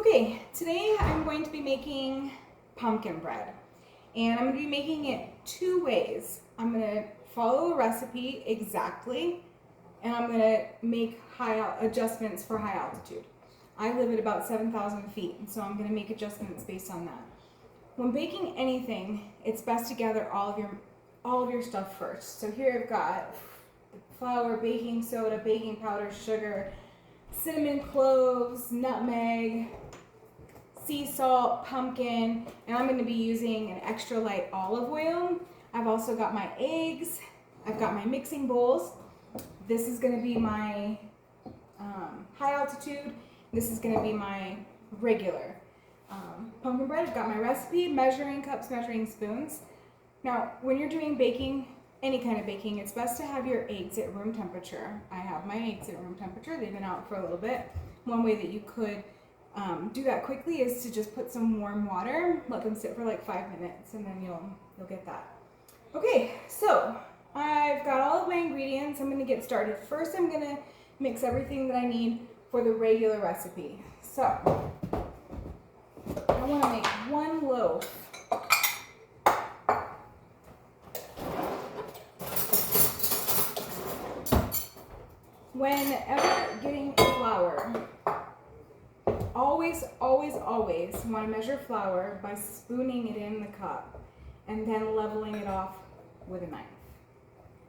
Okay, today I'm going to be making pumpkin bread, and I'm going to be making it two ways. I'm going to follow a recipe exactly, and I'm going to make adjustments for high altitude. I live at about 7,000 feet, and so I'm going to make adjustments based on that. When baking anything, it's best to gather all of your stuff first. So here I've got flour, baking soda, baking powder, sugar, cinnamon, cloves, nutmeg, sea salt, pumpkin, and I'm going to be using an extra light olive oil. I've also got my eggs. I've got my mixing bowls. This is going to be my high altitude. This is going to be my regular pumpkin bread. I've got my recipe, measuring cups, measuring spoons. Now, when you're doing baking, any kind of baking, it's best to have your eggs at room temperature. I have my eggs at room temperature. They've been out for a little bit. One way that you could do that quickly is to just put some warm water, let them sit for like 5 minutes, and then you'll get that. Okay, so I've got all of my ingredients. I'm going to get started. First, I'm going to mix everything that I need for the regular recipe. So I want to make one loaf. Whenever getting flour, always want to measure flour by spooning it in the cup and then leveling it off with a knife.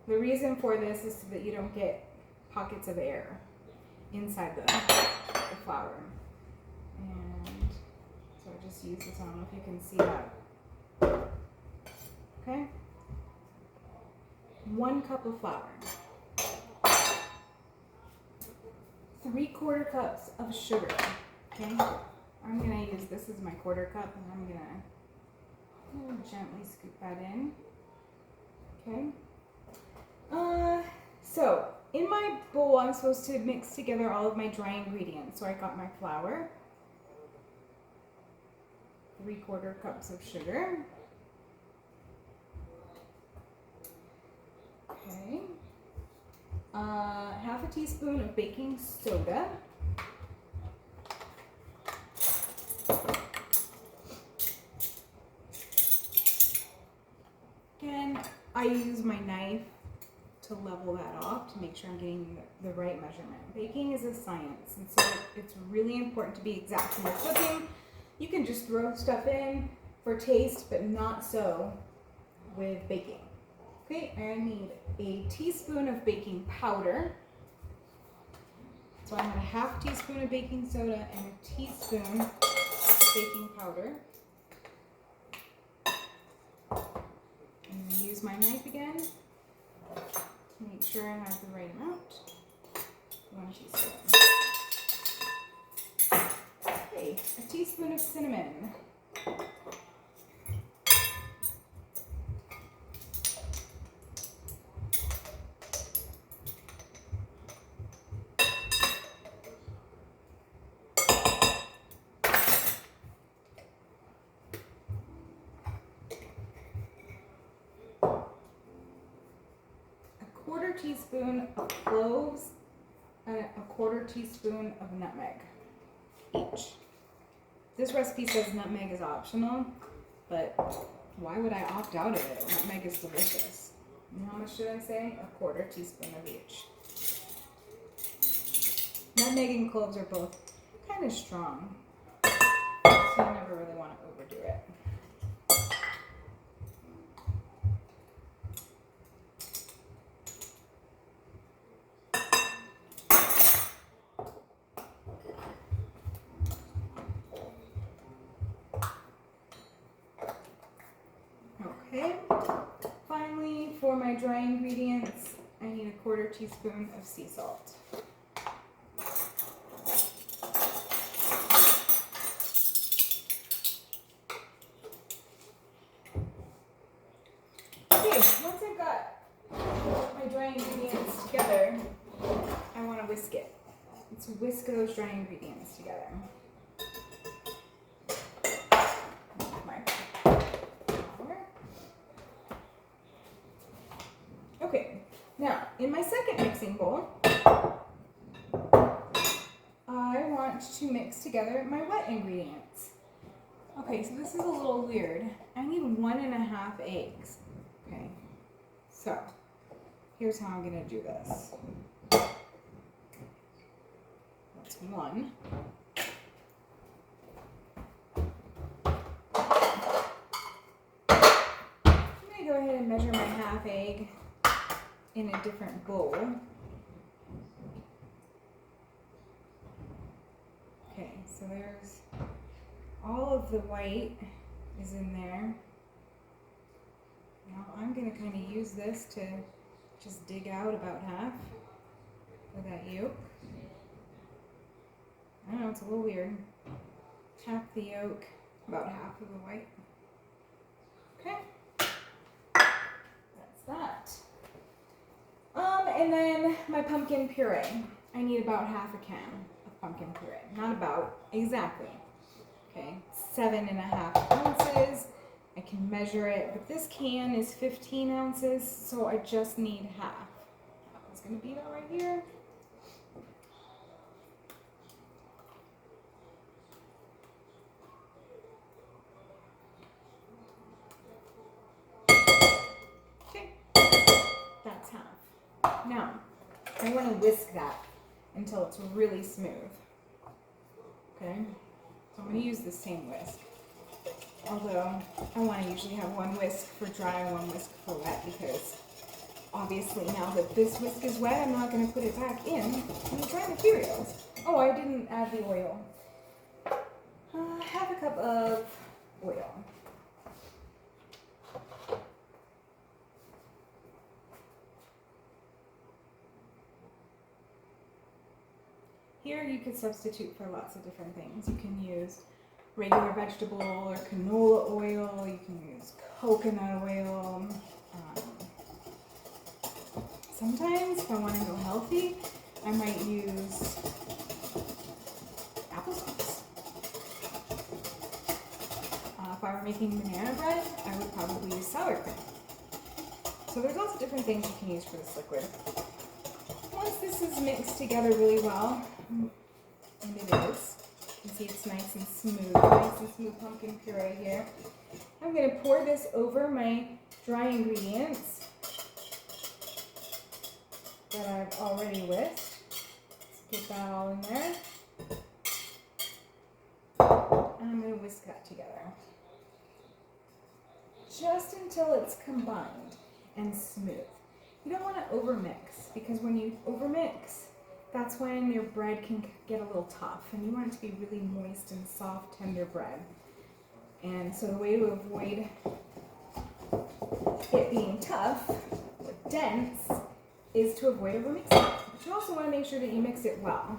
The reason for this is so that you don't get pockets of air inside the flour. And so I just use this, I don't know if you can see that. Okay? 1 cup of flour. 3/4 cups of sugar. Okay? I'm going to use this as my 1/4 cup, and I'm going to gently scoop that in. Okay? So in my bowl, I'm supposed to mix together all of my dry ingredients. So I got my flour, 3/4 cups of sugar. Okay. 1/2 teaspoon of baking soda. Again, I use my knife to level that off to make sure I'm getting the right measurement. Baking is a science, and so it's really important to be exact in your cooking. You can just throw stuff in for taste, but not so with baking. Okay, I need a teaspoon of baking powder. So I'm at 1/2 teaspoon of baking soda and a teaspoon of baking powder. I'm going to use my knife again to make sure I have the right amount. 1 teaspoon. Okay, a teaspoon of cinnamon. A 1/4 teaspoon of cloves and a 1/4 teaspoon of nutmeg each. This recipe says nutmeg is optional, but why would I opt out of it? Nutmeg is delicious. And how much did I say? A 1/4 teaspoon of each. Nutmeg and cloves are both kind of strong, so you never really want to overdo it. Okay, finally, for my dry ingredients, I need a 1/4 teaspoon of sea salt. Okay, once I've got my dry ingredients together, I want to whisk it. Let's whisk those dry ingredients together. Okay, now in my second mixing bowl, I want much to mix together my wet ingredients. Okay, so this is a little weird. I need 1.5 eggs. Okay, so here's how I'm gonna do this. That's 1. I'm gonna go ahead and measure my half egg in a different bowl. Okay, so there's all of the white is in there. Now I'm going to kind of use this to just dig out about half of that yolk. I know, it's a little weird. Tap the yolk, about half of the white. Okay, that's that. And then my pumpkin puree. I need about half a can of pumpkin puree. Not about, exactly. Okay, 7.5 ounces. I can measure it, but this can is 15 ounces, so I just need half. That one's gonna be that right here. Okay, that's half. Now, I want to whisk that until it's really smooth. Okay, so I'm going to use the same whisk. Although, I want to usually have one whisk for dry and one whisk for wet, because obviously now that this whisk is wet, I'm not going to put it back in the dry materials. Oh, I didn't add the oil. Half a cup of oil. Here you could substitute for lots of different things. You can use regular vegetable or canola oil, you can use coconut oil. Sometimes if I want to go healthy, I might use applesauce. If I were making banana bread, I would probably use sour cream. So there's lots of different things you can use for this liquid. Once this is mixed together really well, and it is, you can see it's nice and smooth pumpkin puree here. I'm going to pour this over my dry ingredients that I've already whisked. Let's get that all in there. And I'm going to whisk that together. Just until it's combined and smooth. You don't want to overmix, because when you overmix, that's when your bread can get a little tough, and you want it to be really moist and soft, tender bread. And so the way to avoid it being tough or dense is to avoid overmixing. But you also want to make sure that you mix it well.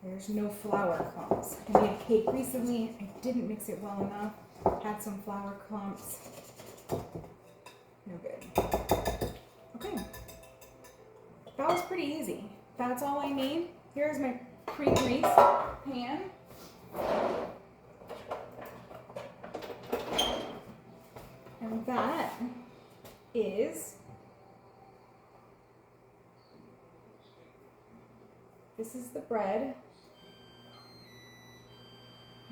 There's no flour clumps. I made a cake recently. I didn't mix it well enough. Had some flour clumps. No good. Okay. That was pretty easy. That's all I need. Here's my pre-greased pan. And that is, this is the bread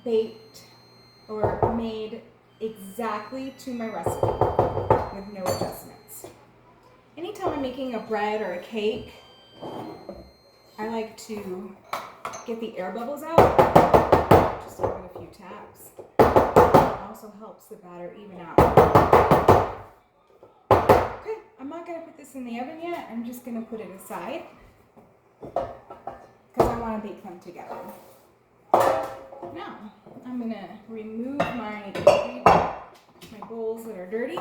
baked or made exactly to my recipe with no adjustments. Anytime I'm making a bread or a cake, I like to get the air bubbles out, just give it a few taps. It also helps the batter even out. Okay, I'm not going to put this in the oven yet. I'm just going to put it aside because I want to bake them together. Now, I'm going to remove my bowls that are dirty.